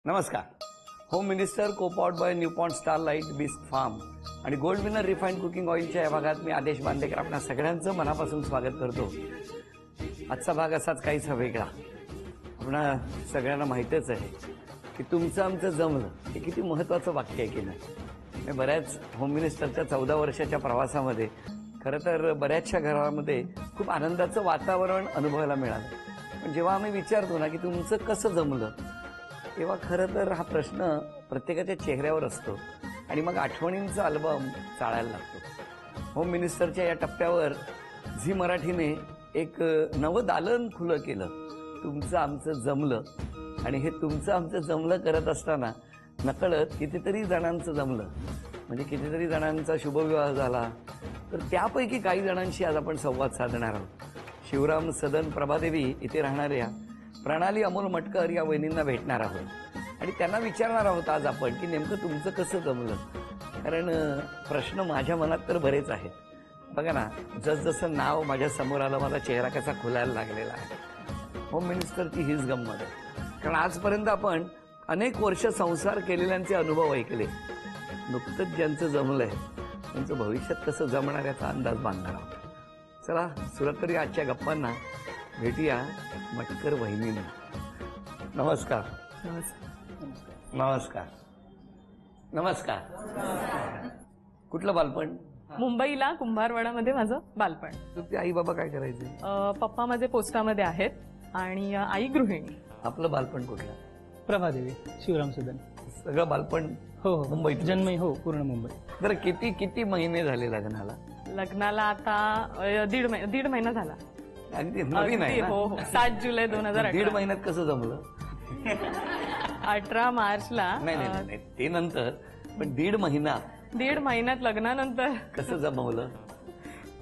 नमस्कार. Home minister कोपॉट by Newport Starlight Bisk Farm आणि गोल्ड विनर रिफाइंड कुकिंग ऑइलच्या या भागात मी आदेश बांदेकर आपल्या सगळ्यांचं मनापासून स्वागत करतो. आजचा भाग असाच काहीसा वेगळा. आपणा सगळ्यांना माहितीच आहे की तुमचं आमचं जमलं हे किती महत्त्वाचं वाक्य आहे की नाही. बऱ्याच होम मिनिस्टरच्या 14 वर्षाच्या प्रवासामध्ये खरं तर बऱ्याचशा घरामध्ये खूप आनंदाचं वातावरण अनुभवायला मिळालं. पण जेव्हा आम्ही विचारतो ना की तुमचं कसं जमलं, तेव्हा खरं तर हा प्रश्न प्रत्येकाच्या चेहऱ्यावर असतो आणि मग आठवणींचा अल्बम चाळायला लागतो. होम मिनिस्टरच्या या टप्प्यावर झी मराठीने एक नवं दालन खुलं केलं, तुमचं आमचं जमलं. आणि हे तुमचं आमचं जमलं करत असताना नकळत कितीतरी जणांचं जमलं, म्हणजे कितीतरी जणांचा शुभविवाह झाला. तर त्यापैकी काही जणांशी आज आपण संवाद साधणार आहोत. शिवराम सदन प्रभादेवी इथे राहणाऱ्या प्रणाली अमोल मटकर या वहिनींना भेटणार आहोत आणि त्यांना विचारणार आहोत आज आपण की नेमकं तुमचं कसं जमलं. कारण प्रश्न माझ्या मनात तर बरेच आहेत. बघा ना, जसजसं नाव माझ्या समोर आलं माझा चेहरा कसा खुलायला लागलेला आहे. होम मिनिस्टरची हीच गंमत आहे. कारण आजपर्यंत आपण अनेक वर्ष संसार केलेल्यांचे अनुभव ऐकले. नुकतंच ज्यांचं जमलंय त्यांचं भविष्यात कसं जमणार याचा अंदाज बांधणार आहोत. चला सुरुवात करूया आजच्या गप्पांना. भेटूया मटकर वहिनींना. नमस्कार. नमस्कार. नमस्कार. कुठलं बालपण? मुंबईला कुंभारवाडामध्ये माझं बालपण. तुमचे आई बाबा काय करायचे? पप्पा माझे पोस्टामध्ये आहेत आणि आई गृहिणी. आपलं बालपण कुठलं? प्रभादेवी, शिवराम सदन. सगळं बालपण हो हो, मुंबईत जन्मही हो पूर्ण मुंबई. बरं, किती किती महिने झाले लग्नाला? लग्नाला आता दीड महिना झाला. अगदी नवीन आहे ना? हो हो, 7 जुलै 2018. दीड महिन्यात कसं जमलं? 18 मार्चला. नाही, ते नंतर, पण दीड महिन्यात लग्नानंतर कसं जमवलं?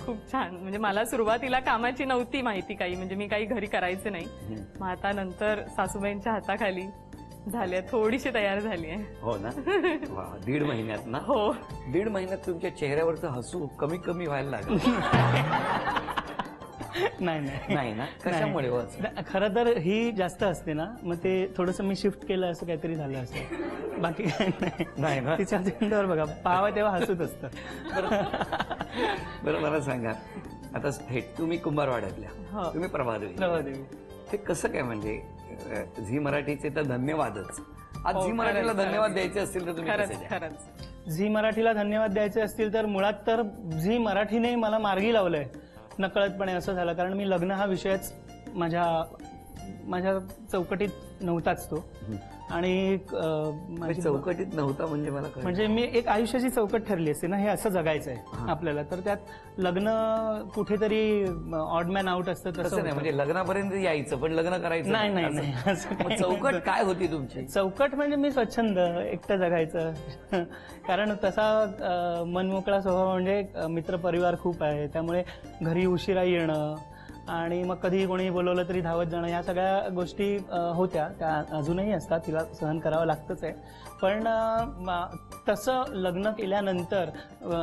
खूप छान. म्हणजे मला सुरुवातीला कामाची नव्हती माहिती काही, म्हणजे मी काही घरी करायचे नाही. मग आता नंतर सासूबाईंच्या हाताखाली झाले, थोडीशी तयार झाली आहे. हो ना. वा, दीड महिन्यात ना? हो. दीड महिन्यात तुमच्या चेहऱ्यावरचं हसू कमी कमी व्हायला लागलं. नाही ना? कशामुळे? खरं तर ही जास्त असते ना, मग ते थोडंसं मी शिफ्ट केलं असं काहीतरी झालं असं. बाकी नाही ना. तिच्या तोंडावर बघा पाहावं तेव्हा हसूच असतं. बरं, मला सांगा, आता थेट तुम्ही कुंभारवाड्यातल्या, तुम्ही प्रभादेवी, ते कसं काय? म्हणजे झी मराठीचे तर धन्यवादच. आज झी मराठीला धन्यवाद द्यायचे असतील तर तुम्ही कसे द्याल? खरंच झी मराठीला धन्यवाद द्यायचे असतील तर मुळात तर झी मराठीने मला मार्गी लावलंय नकळतपणे. असं झालं कारण मी लग्न हा विषयच माझ्या चौकटीत नव्हताच तो. आणि माझी चौकटीत नव्हता म्हणजे मला म्हणजे मी एक आयुष्याची चौकट ठरली असते ना, हे असं जगायचं आहे आपल्याला. तर त्यात लग्न कुठेतरी ऑड मॅन आउट असतं तसं नाही. म्हणजे लग्नापर्यंत यायचं पण लग्न करायचं नाही. चौकट काय होती तुमची? चौकट म्हणजे मी स्वच्छंद एकटं जगायचं. कारण तसा मनमोकळा स्वभाव, म्हणजे मित्रपरिवार खूप आहे, त्यामुळे घरी उशिरा येणं आणि मग कधी कोणी बोलवलं तरी धावत जाणं, या सगळ्या गोष्टी होत्या. त्या अजूनही असतात, तिला सहन करावं लागतंच आहे. पण तसं लग्न केल्यानंतर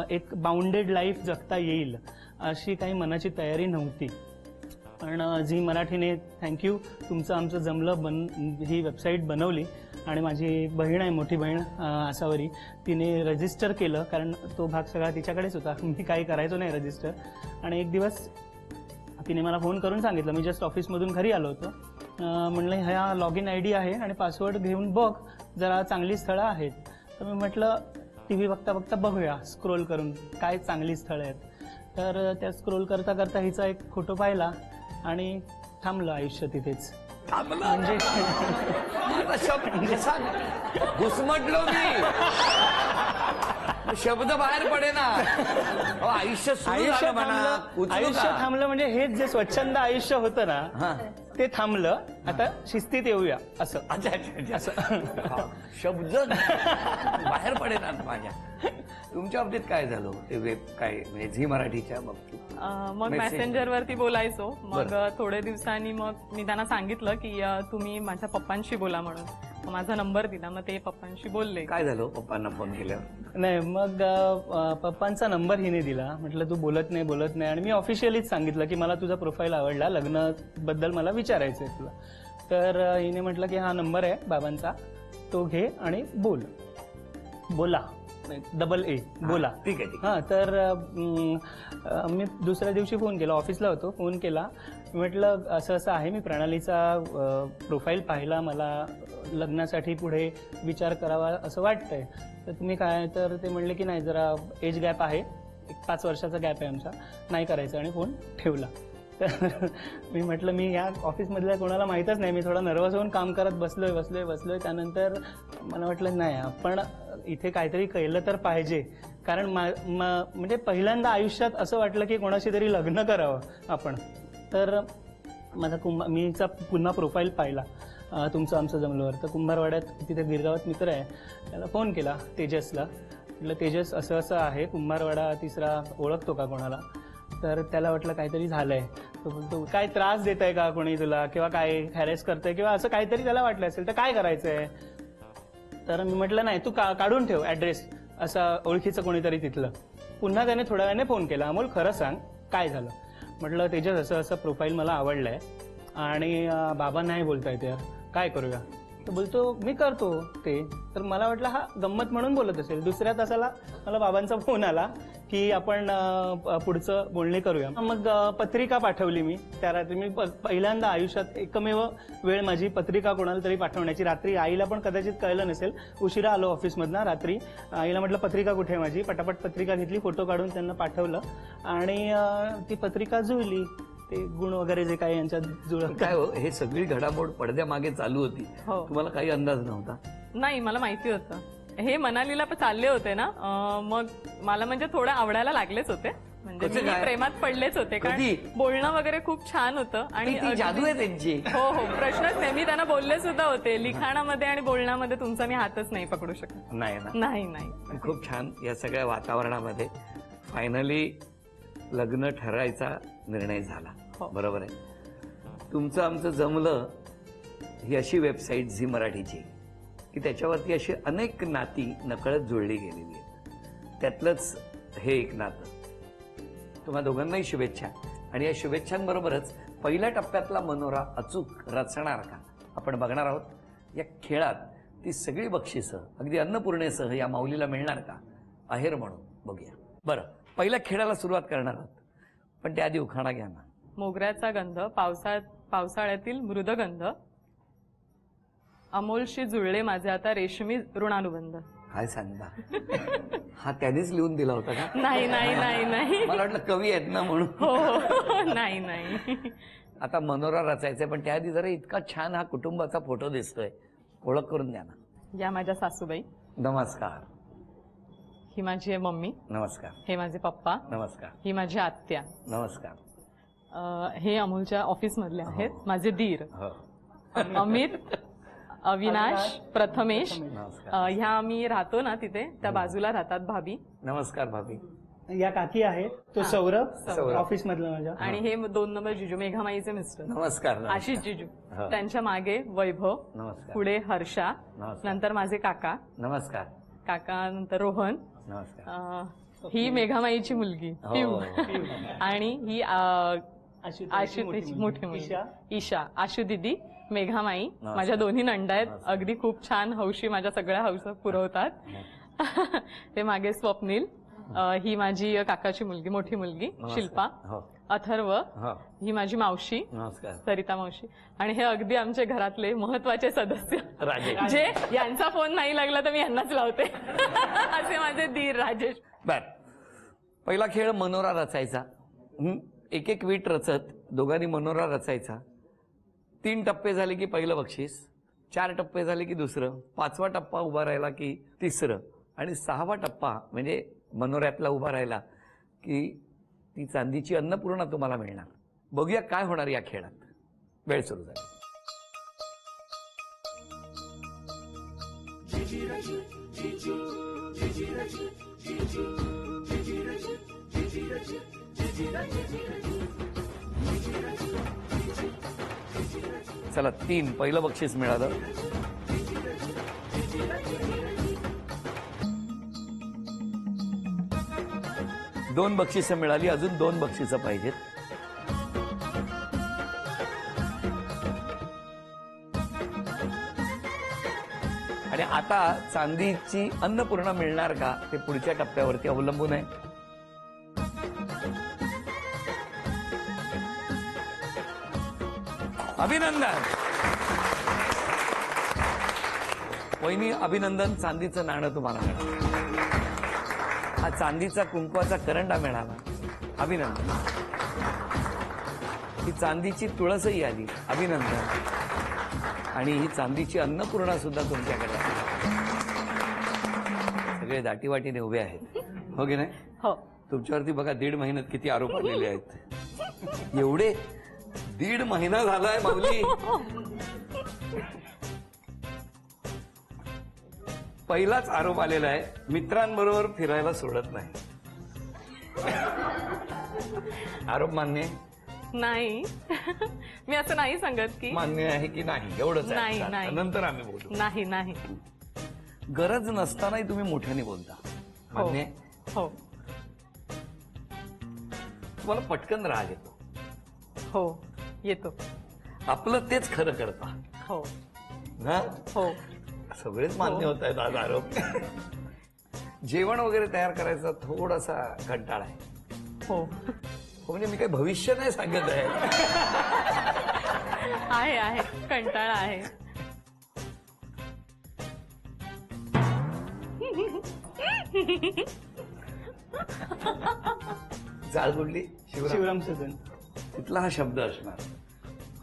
एक बाउंडेड लाईफ जगता येईल अशी काही मनाची तयारी नव्हती. पण झी मराठीने थँक्यू तुमचं आमचं जमलं ही वेबसाईट बनवली आणि माझी बहीण आहे, मोठी बहीण आसावरी, तिने रजिस्टर केलं. कारण तो भाग सगळा तिच्याकडेच होता, मी काही करायचो नाही रजिस्टर. आणि एक दिवस तिने मला फोन करून सांगितलं, मी जस्ट ऑफिसमधून घरी आलो होतो, म्हणलं ह्या लॉग इन ID आहे आणि पासवर्ड घेऊन बघ, जरा चांगली स्थळं आहेत. तर मी म्हटलं TV बघता बघता बघूया स्क्रोल करून काय चांगली स्थळं आहेत. तर त्या स्क्रोल करता करता हिचा एक फोटो पाहिला आणि थांबलं आयुष्य तिथेच. म्हणजे घुसमटलो मी, शब्द बाहेर पडे ना. आयुष्य थांबलं म्हणजे हेच जे स्वच्छंद आयुष्य होतं ना ते थांबलं. आता शिस्तीत येऊया असं. शब्द बाहेर पडे ना माझ्या. तुमच्या बाबतीत काय झालं? ते वेब काय म्हणजे झी मराठीच्या बाबतीत? मग मेसेंजरवरती बोलायचो. मग थोड्या दिवसांनी मग मी त्यांना सांगितलं की तुम्ही माझ्या पप्पांशी बोला म्हणून. माझा नंबर दिला, मग ते पप्पांशी बोलले. काय झालं पप्पांना फोन केल्यावर? नाही, मग पप्पांचा नंबर हिने दिला. म्हटलं तू बोलत नाही आणि मी ऑफिशियलीच सांगितलं की मला तुझा प्रोफाईल आवडला, लग्नाबद्दल मला विचारायचंय तुला. तर हिने म्हटलं की हा नंबर आहे बाबांचा, तो घे आणि बोला डबल ए बोला. ठीक आहे ठीक हां, तर मी दुसऱ्या दिवशी फोन केला, ऑफिसला होतो, फोन केला. म्हटलं असं असं आहे, मी प्रणालीचा प्रोफाईल पाहिला, मला लग्नासाठी पुढे विचार करावा असं वाटतंय, तर तुम्ही काय. तर ते म्हणले की नाही, जरा एज गॅप आहे, एक 5 वर्षाचा गॅप आहे आमचा, नाही करायचं, आणि फोन ठेवला. तर मी म्हटलं मी या ऑफिसमधल्या कोणाला माहीतच नाही, मी थोडा नर्वस होऊन काम करत बसलोय. त्यानंतर मला वाटलं नाही, आपण इथे काहीतरी केलं तर पाहिजे, कारण म्हणजे पहिल्यांदा आयुष्यात असं वाटलं की कोणाशी तरी लग्न करावं आपण. तर माझा मीचा पुन्हा प्रोफाईल पाहिला तुमचं आमचं जमल्यावर. तर कुंभारवाड्यात तिथे गिरगावात मित्र आहे, त्याला फोन केला, तेजसला. म्हटलं तेजस असं असं आहे, कुंभारवाडा 3रा ओळखतो का कोणाला. तर त्याला वाटलं काहीतरी झालंय. तो बोलतो काय त्रास देत आहे का कोणी तुला, किंवा काय हॅरेस करतंय, किंवा असं काहीतरी त्याला वाटलं असेल, तर काय करायचंय. तर मी म्हटलं नाही, तू काढून ठेव ॲड्रेस, असं ओळखीचं कोणीतरी तिथलं. पुन्हा त्याने थोड्या वेळाने फोन केला, अमोल खरं सांग काय झालं. म्हटलं तेजस असं असं प्रोफाईल मला आवडलंय आणि बाबा नाही बोलतायत यार, काय करूया. तर बोलतो मी करतो ते. तर मला वाटलं हा गंमत म्हणून बोलत असेल. दुसऱ्या तासाला मला बाबांचा फोन आला की आपण पुढचं बोलणे करूया. मग पत्रिका पाठवली मी त्या रात्री. मी पहिल्यांदा आयुष्यात एकमेव वेळ माझी पत्रिका कोणाला तरी पाठवण्याची. रात्री आईला पण कदाचित कळलं नसेल, उशिरा आलो ऑफिसमधनं रात्री. आईला म्हटलं पत्रिका कुठे आहे माझी, पटापट पत्रिका घेतली, फोटो काढून त्यांना पाठवलं, आणि ती पत्रिका जुळली. ते गुण वगैरे जे काही यांच्यात जुळत. काय हो, हे सगळी घडामोड पडद्यामागे चालू होती, हो. तुम्हाला काही अंदाज नव्हता? नाही, मला माहिती होतं. हे मनालीला पण चालले होते ना, मग मला म्हणजे थोडं आवडायला लागलेच होते, म्हणजे कसं मी काय? प्रेमात पडलेच होते, कारण कधी? बोलणं वगैरे खूप छान होतं. आणि ती जादू आहे त्यांची. हो हो, प्रश्नच नाही. मी त्यांना बोलले सुद्धा होते, लिखाणामध्ये आणि बोलण्यामध्ये तुमचा मी हातच नाही पकडू शकत. नाही ना? नाही. खूप छान. या सगळ्या वातावरणामध्ये फायनली लग्न ठरायचा निर्णय झाला. हो. बरोबर आहे. तुमचं आमचं जमलं ही अशी वेबसाईट झी मराठीची की त्याच्यावरती अशी अनेक नाती नकळत जुळली गेलेली आहेत. त्यातलंच हे एक नातं. तुम्हा दोघांनाही शुभेच्छा. आणि या शुभेच्छांबरोबरच पहिल्या टप्प्यातला मनोरा अचूक रचणार का आपण बघणार आहोत. या खेळात ती सगळी बक्षिसं अगदी अन्नपूर्णेसह या माऊलीला मिळणार का, आहेर म्हणून बघूया. बरं, पहिल्या खेळाला सुरुवात करणार आहोत, पण त्याआधी उखाणा घ्या ना. मोगऱ्याचा गंध, पावसाळ्यातील मृदगंध, अमोलशी जुळले माझे आता रेशमी ऋणानुबंध. काय सांगता, हा त्यानेच लिहून दिला होता का? नाही. मला वाटलं कवी आहेत ना म्हणून. हो, नाही. आता मनोरा रचायचंय, पण त्याआधी जरा इतका छान हा कुटुंबाचा फोटो दिसतोय, ओळख करून द्या ना. या माझ्या सासूबाई. नमस्कार. ही माझी आहे मम्मी. नमस्कार. हे माझे पप्पा. नमस्कार. ही माझी आत्या. नमस्कार. हे अमोलच्या ऑफिस मधले आहेत माझे दीर. हो. अमित, अविनाश, प्रथमेश. नमस्कार. ह्या आम्ही राहतो ना तिथे, त्या बाजूला राहतात भाभी. नमस्कार भाभी. या काकी आहेत, तो सौरभ ऑफिस मधला माझ्या. आणि हे 2 नंबर जिजू, मेघामाईचे मिस्टर. नमस्कार. आशिष जिजू. हो. त्यांच्या मागे वैभव. नमस्कार. पुढे हर्षा. नमस्कार. नंतर माझे काका. नमस्कार. काका नंतर रोहन. नमस्कार. ही मेघामाईची मुलगी हो. पिऊ. आणि ही आशुतोषची मोठी मुलगी ईशा. आशु दिदी, मेघामाई, माझ्या दोन्ही नंदा आहेत. अगदी खूप छान हौशी माझ्या सगळ्या हौसा पुरवतात. ते मागे स्वप्नील. ही माझी काकाची मुलगी, मोठी मुलगी शिल्पा. अथर्व. ही माझी मावशी सरिता मावशी. आणि हे अगदी आमच्या घरातले महत्वाचे सदस्य राजेश, जे यांचा फोन नाही लागला तर मी यांनाच लावते. असे माझे दीर राजेश. बर, पहिला खेळ मनोरा रचायचा. एक एक वीट रचत दोघांनी मनोरा रचायचा. 3 टप्पे झाले की पहिलं बक्षीस, 4 टप्पे झाले की दुसरं, 5वा टप्पा उभा राहिला की तिसरं, आणि 6वा टप्पा म्हणजे मनोऱ्यातला उभा राहिला की ती चांदीची अन्नपूर्णा तुम्हाला मिळणार. बघूया काय होणार या खेळात. वेळ सुरू झाली. चला, 3 पहिलं बक्षीस मिळालं. दोन बक्षिसं मिळाली, अजून 2 बक्षिसं पाहिजेत. आणि आता चांदीची अन्नपूर्णा मिळणार का ते पुढच्या टप्प्यावरती अवलंबून आहे. अभिनंदन वहिनी, अभिनंदन. चांदीचं नाणं तुम्हाला मिळालं. हा चांदीचा कुंकवाचा करंडा मिळाला. अभिनंदन. ही चांदीची तुळसही आली. अभिनंदन. आणि ही चांदीची अन्नपूर्णा सुद्धा तुमच्याकडे आहे. सगळे दाटीवाटीने उभे आहेत, हो की नाही? हो. तुमच्यावरती बघा 1.5 महिन्यात किती आरोप आलेले आहेत. एवढे 1.5 महिना झालाय माऊली. पहिलाच आरोप आलेला आहे, मित्रांबरोबर फिरायला सोडत नाही. आरोप मान्य आहे? नाही. मी असं नाही सांगत की मान्य आहे की नाही एवढंच आहे. नाही, नाही. नंतर आम्ही बोलू. नाही नाही. गरज नसतानाही तुम्ही मोठ्याने बोलता. मान्य आहे? हो तुम्हाला पटकन राग येतो. हो येतो. आपलं तेच खरं करता हो ना. हो. सगळेच मान्य होत आहेत आज आरोप. जेवण वगैरे तयार करायचा थोडासा कंटाळा आहे. हो म्हणजे मी काही भविष्य नाही सांगत आहे. आहे आहे कंटाळा आहे. जाळ कुठली? शिवराम सदन. तिथला हा शब्द असणार.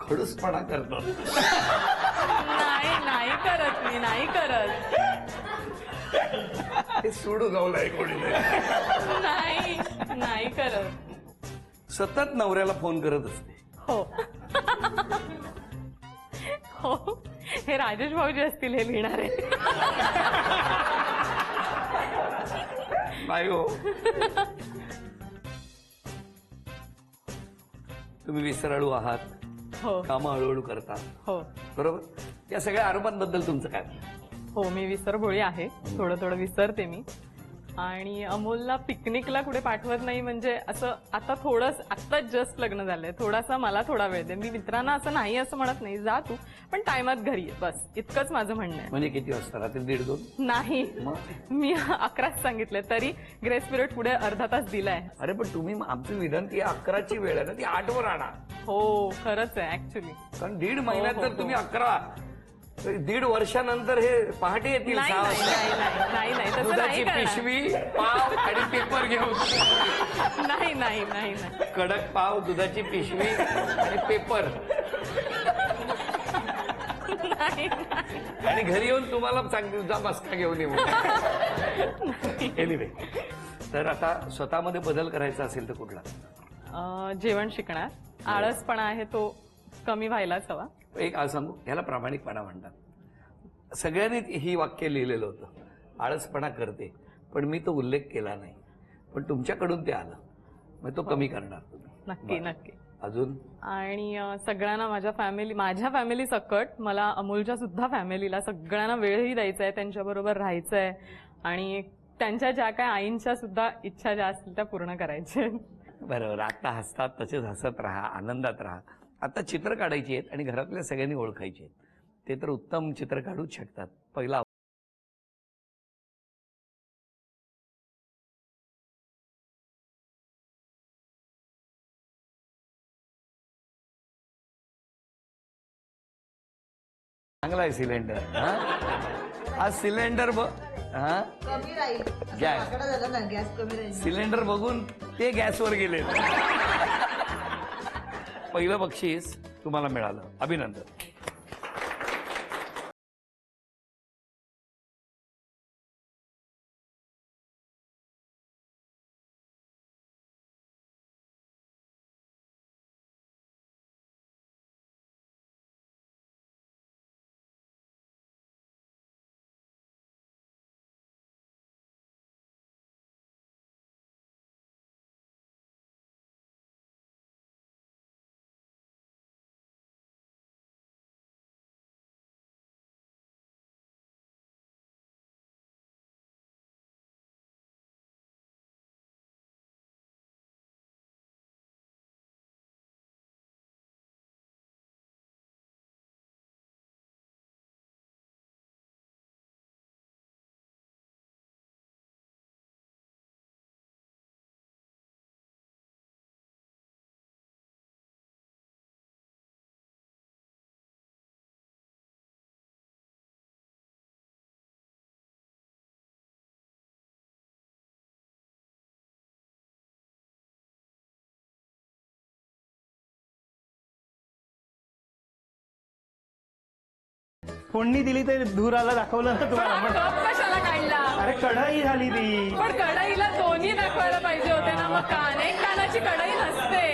खडूसपणा करतात. नाही नाही करत मी नाही करत. हे सोडू गावलाय कोणी नाही नाही करत. सतत नवऱ्याला फोन करत असते. हो हो. हे राजेश भाऊजी असतील हे लिहिणारे. नाही हो. तुम्ही विसराळू आहात. हो कामं हळूहळू करता. हो बरोबर. या सगळ्या आरोपांबद्दल तुमचं काय? हो. मी विसरभोळी आहे. थोडं थोडं विसरते मी. आणि अमोलला पिकनिकला कुठे पाठवत नाही. म्हणजे असं आता थोडंच आत्ता जस्ट लग्न झालंय. थोडासा मला थोडा वेळ दे. मी मित्रांना असं नाही असं म्हणत नाही, जा तू पण टायमात घरी ये, बस इतकंच माझं म्हणणं आहे. म्हणजे किती वाजता? रात्री 1:30-2? नाही मग? मी 11च सांगितले तरी ग्रेस पिरियड पुढे अर्धा तास दिलाय. अरे पण तुम्ही आमची विनंती 11ची वेळ आहे ना, ती 8वर आणा. हो खरंच आहे ऍक्च्युली. कारण 1.5 महिन्यात हो, जर हो. तुम्ही 11 तर 1.5 वर्षानंतर हे पहाटे येतील नाही 6 नाही वाजता. नाही नाही नाही नाही तसं दुधाची नाही करणार. पिशवी, पाव आणि पेपर घेऊन. नाही नाही नाही नाही. कडक पाव, दुधाची पिशवी आणि पेपर. नाही आणि घरी येऊन तुम्हाला सांगतील जा मस्का घेऊन येऊ. एनिवे, तर आता स्वतःमध्ये बदल करायचा असेल तर कुठला? जेवण शिकणार. आळसपणा आहे तो कमी व्हायलाच हवा. एक आज सांगू, ह्याला प्रामाणिकपणा म्हणतात. सगळ्यांनी ही वाक्य लिहिलेलं होतं. आळसपणा करते पण मी तो उल्लेख केला नाही. पण तुमच्याकडून ते आलं, मग तो कमी करणार तुम्ही. नक्की नक्की. अजून? आणि सगळ्यांना माझ्या फॅमिली सकट मला अमोलच्या सुद्धा फॅमिलीला सगळ्यांना वेळही द्यायचा आहे, त्यांच्याबरोबर राहायचं आहे आणि त्यांच्या ज्या काय आईंच्या सुद्धा इच्छा ज्या असतील त्या पूर्ण करायच्या. बरोबर. आता हसतात तसेच हसत राहा, आनंदात राहा. आता चित्र काढायची आहेत आणि घरातल्या सगळ्यांनी ओळखायची आहेत. ते तर उत्तम चित्र काढूच शकतात. पहिला चांगला आहे सिलेंडर. हा सिलेंडर कमी राहील. गॅस. आकडा झाला ना, गॅस कमी राहील. सिलेंडर बघून ते गॅसवर गेले. पहिलं बक्षीस तुम्हाला मिळालं. अभिनंदन. फोडणी दिली तर धूर आला दाखवलं ना तुम्हाला पण. कप कशाला काढला? अरे कढई झाली ती. पण कढईला दोन्ही दाखवायला पाहिजे होते ना, मग एक कानाची कढई नसते.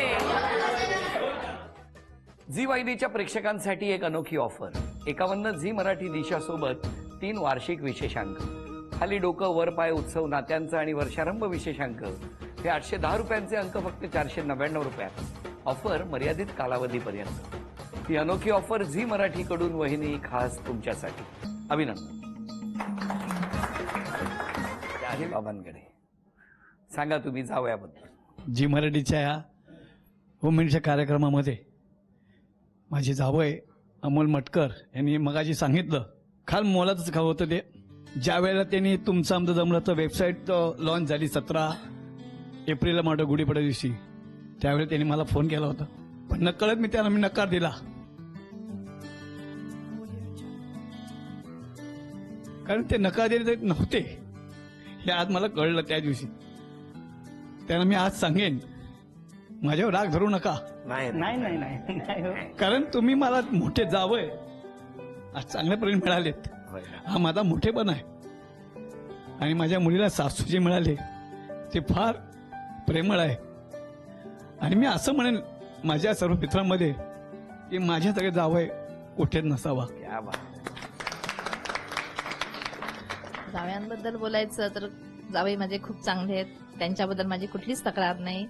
झी वाहिनीच्या प्रेक्षकांसाठी एक अनोखी ऑफर. 51 झी मराठी दिशासोबत 3 वार्षिक विशेषांक. खाली डोकं वर पाय उत्सव नात्यांचं आणि वर्षारंभ विशेषांक हे 810 रुपयांचे अंक फक्त 499 रुपयात. ऑफर मर्यादित कालावधीपर्यंत. ही अनोखी ऑफर झी मराठीकडून वहिनी खास तुमच्यासाठी. अभिनंदन. आहे बाबांकडे सांगा तुम्ही जावयाबद्दल. जी मराठीच्या या वुमेनच्या कार्यक्रमामध्ये माझे जावय अमोल मटकर यांनी मगाशी सांगितलं, खाल मोलातच खावं होतं ते. ज्या वेळेला त्यांनी तुमचं आमचं जमलं तर वेबसाईट लॉन्च झाली 17 एप्रिलला माझ्या गुढीपाडव्या दिवशी, त्यावेळी त्यांनी मला फोन केला होता, पण नकळत मी नकार दिला. कारण ते नकार दिले नव्हते हे आज मला कळलं त्या दिवशी. त्यांना मी आज सांगेन, माझ्यावर राग धरू नका, नाही नाही नाही नाही हो. कारण तुम्ही मला मोठे जावय आज चांगल्यापर्यंत मिळालेत. हा माझा मोठेपण आहे. आणि माझ्या मुलीला सासू जे मिळाले ते फार प्रेमळ आहे. आणि मी असं म्हणेन माझ्या सर्व मित्रांमध्ये की माझ्या सगळे जावय कुठेच नसावा. क्या बात. जावयांबद्दल बोलायचं तर जावई माझे खूप चांगले आहेत, त्यांच्याबद्दल माझी कुठलीच तक्रार नाही.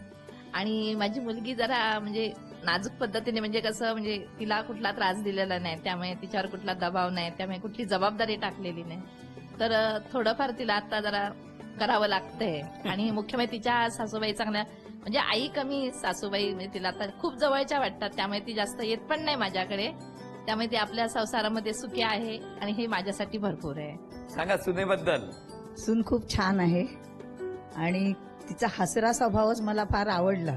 आणि माझी मुलगी जरा म्हणजे नाजूक पद्धतीने, म्हणजे कसं, म्हणजे तिला कुठला त्रास दिलेला नाही, त्यामुळे तिच्यावर कुठला दबाव नाही, त्यामुळे कुठली जबाबदारी टाकलेली नाही. तर थोडंफार तिला आता जरा करावं लागतंय. आणि मुख्य म्हणजे तिच्या सासूबाई चांगल्या, म्हणजे आई कमी सासूबाई म्हणजे तिला आता खूप जवळच्या वाटतात, त्यामुळे ती जास्त येत पण नाही माझ्याकडे. त्यामुळे ती आपल्या संसारामध्ये सुखी आहे आणि हे माझ्यासाठी भरपूर आहे. सांगा सुनेबद्दल. सून खूप छान आहे आणि तिचा हसरा स्वभावच मला फार आवडला.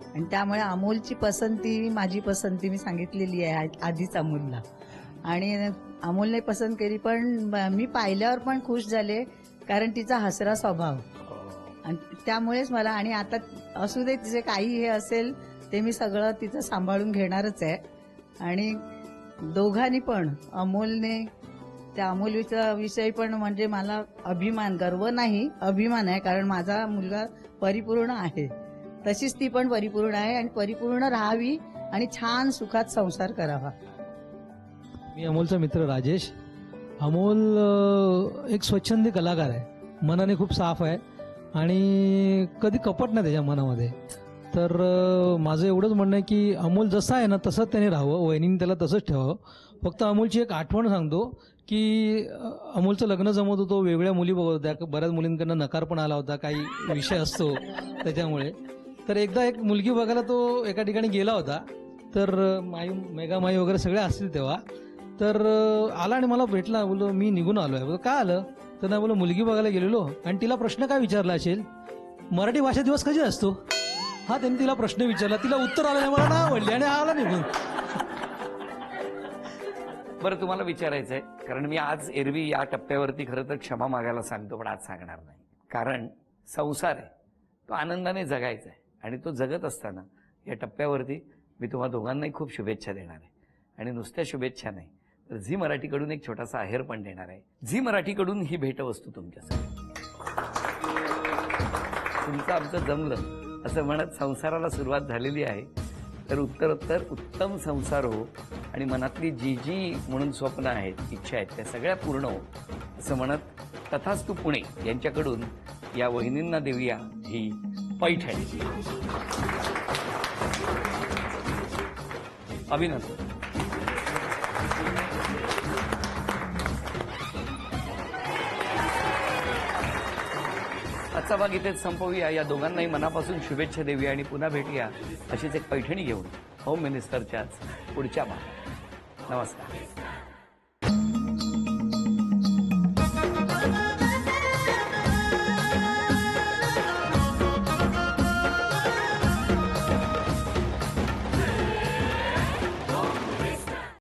आणि त्यामुळे अमोलची पसंती, माझी पसंती मी सांगितलेली आहे आधीच अमोलला. आणि अमोलने पसंत केली, पण मी पाहिल्यावर पण खुश झाले, कारण तिचा हसरा स्वभाव. आणि त्यामुळेच मला, आणि आता असू दे तिचे काही हे असेल ते मी सगळं तिचं सांभाळून घेणारच आहे. आणि दोघांनी पण, अमोलने, त्या अमोलच्या विषयी पण म्हणजे मला अभिमान, गर्व नाही अभिमान आहे, कारण माझा मुलगा परिपूर्ण आहे, तशीच ती पण परिपूर्ण आहे आणि परिपूर्ण राहावी आणि छान सुखात संसार करावा. मी अमोलचा मित्र राजेश. अमोल एक स्वच्छंदी कलाकार आहे, मनाने खूप साफ आहे आणि कधी कपट नाही त्याच्या मनामध्ये. तर माझं एवढंच म्हणणं आहे की अमोल जसा आहे ना तसंच त्याने राहावं, वहिनीने त्याला तसंच ठेवावं. फक्त अमोलची एक आठवण सांगतो की अमोलचं लग्न जमत होतं, वेगळ्या मुली बघत होत्या, बऱ्याच मुलींकडनं नकार पण आला होता, काही विषय असतो त्याच्यामुळे. तर एकदा एक मुलगी बघायला तो एका ठिकाणी गेला होता, तर मेघामाई वगैरे सगळे असतील तेव्हा. तर आला आणि मला भेटला, बोललो मी निघून आलोय. बोललो काय आलं? तर नाही, बोललो मुलगी बघायला गेलेलो आणि तिला प्रश्न काय विचारला असेल, मराठी भाषा दिवस कधी असतो, हा त्यांनी तिला प्रश्न विचारला, तिला उत्तर आलं नाही, मला नाही आवडली आणि आला निघून. बरं, तुम्हाला विचारायचं आहे, कारण मी आज एरवी या टप्प्यावरती खरं तर क्षमा मागायला सांगतो, पण आज सांगणार नाही. कारण संसार आहे तो आनंदाने जगायचा आहे, आणि तो जगत असताना या टप्प्यावरती मी तुम्हा दोघांनाही खूप शुभेच्छा देणार आहे. आणि नुसत्या शुभेच्छा नाही, तर झी मराठीकडून एक छोटासा आहेर पण देणार आहे. झी मराठीकडून ही भेटवस्तू तुमच्यासाठी. तुमचं आमचं जमलं असं म्हणत संसाराला सुरुवात झालेली आहे. तर उत्तरोत्तर उत्तम संसार हो, आणि मनातली जी जी म्हणून स्वप्न आहेत, इच्छा आहेत, त्या सगळ्या पूर्ण हो असं म्हणत तथास्तु पुणे यांच्याकडून या वहिनींना देऊया ही पैठणी. अभिनंदन. आजचा भाग इथेच संपवूया. या दोघांनाही मनापासून शुभेच्छा देऊया आणि पुन्हा भेटूया अशीच एक पैठणी घेऊन होम मिनिस्टरच्याच पुढच्या भागात. नमस्कार.